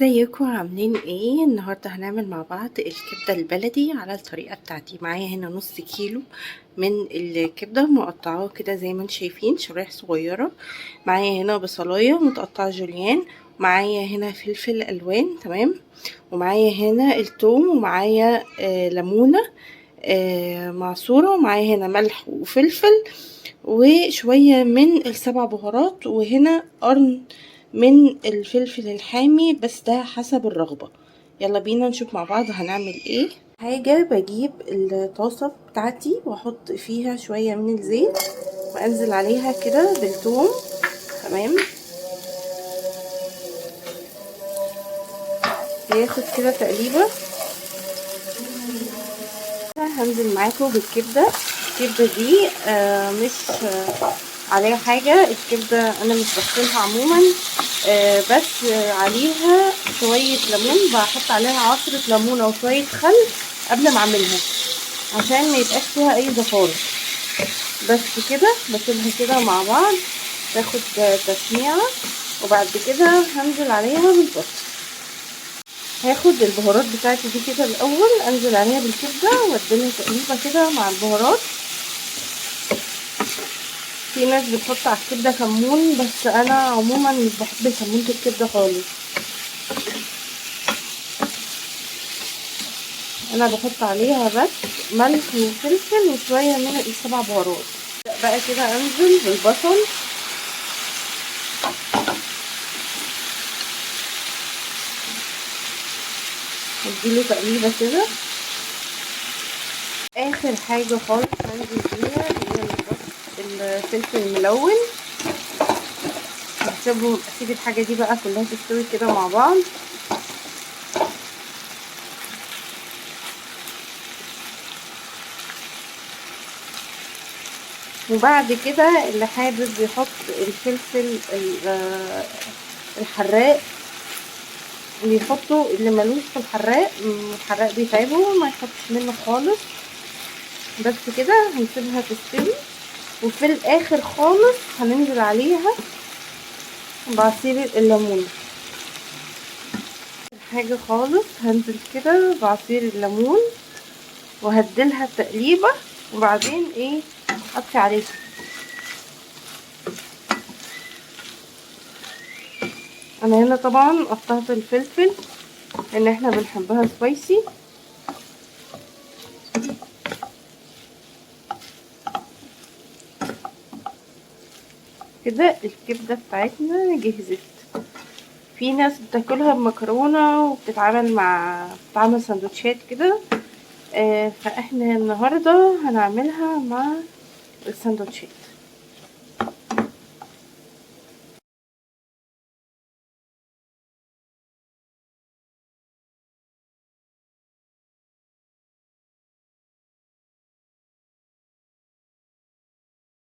ازيكم عاملين ايه؟ النهارده هنعمل مع بعض الكبده البلدي على الطريقه بتاعتي. معايا هنا نص كيلو من الكبده مقطعاه كده زي ما انتم شايفين شرايح صغيره. معايا هنا بصلايه متقطعه جوليان، معايا هنا فلفل الوان تمام، ومعايا هنا الثوم، ومعايا ليمونه معصوره، ومعايا هنا ملح وفلفل وشويه من السبع بهارات، وهنا قرن من الفلفل الحامي، بس ده حسب الرغبة. يلا بينا نشوف مع بعض هنعمل ايه. حاجة بجيب الطاسة بتاعتي واحط فيها شوية من الزيت وانزل عليها كده بالثوم تمام، ياخد كده تقليبة. هنزل معاكم بالكبدة. الكبدة دي مش عليها حاجة، الكبدة انا مش بغسلها عموما، بس عليها شوية ليمون، بحط عليها عصرة ليمون او شوية خل قبل ما اعملها عشان ما يبقاش فيها اي زفارة. بس كده بسيبها كده مع بعض تاخد تسميعة، وبعد كده هنزل عليها بالبصل. هاخد البهارات بتاعتي دي كده الاول، انزل عليها بالكبده واديلها تقليبه كده مع البهارات. في ناس بتحط على الكبده كمون، بس انا عموما مش بحب كمون الكبده خالص، انا بحط عليها بس ملح وفلفل وشويه من السبع بهارات. بقى كده انزل بالبصل، اديله تقليبه كده. اخر حاجه خالص هنزل بيها هي الفلفل الملون. اسيب الحاجه دي بقى كلها تستوي كده مع بعض. وبعد كده اللي حابب يحط الفلفل الحراق بيحطه، اللي ملوش في الحراق بيتعبه ما يحطش منه خالص. بس كده هنسيبها تستوي، وفي الاخر خالص هننزل عليها بعصير الليمون. حاجة خالص هنزل كده بعصير الليمون وهديلها تقليبة، وبعدين ايه اطفي عليها. انا هنا طبعا قطعت الفلفل ان احنا بنحبها سبايسي. كده الكبدة بتاعتنا جهزت. في ناس بتاكلها بمكرونة بتتعمل سندوتشات كده، فاحنا النهاردة هنعملها مع السندوتشات.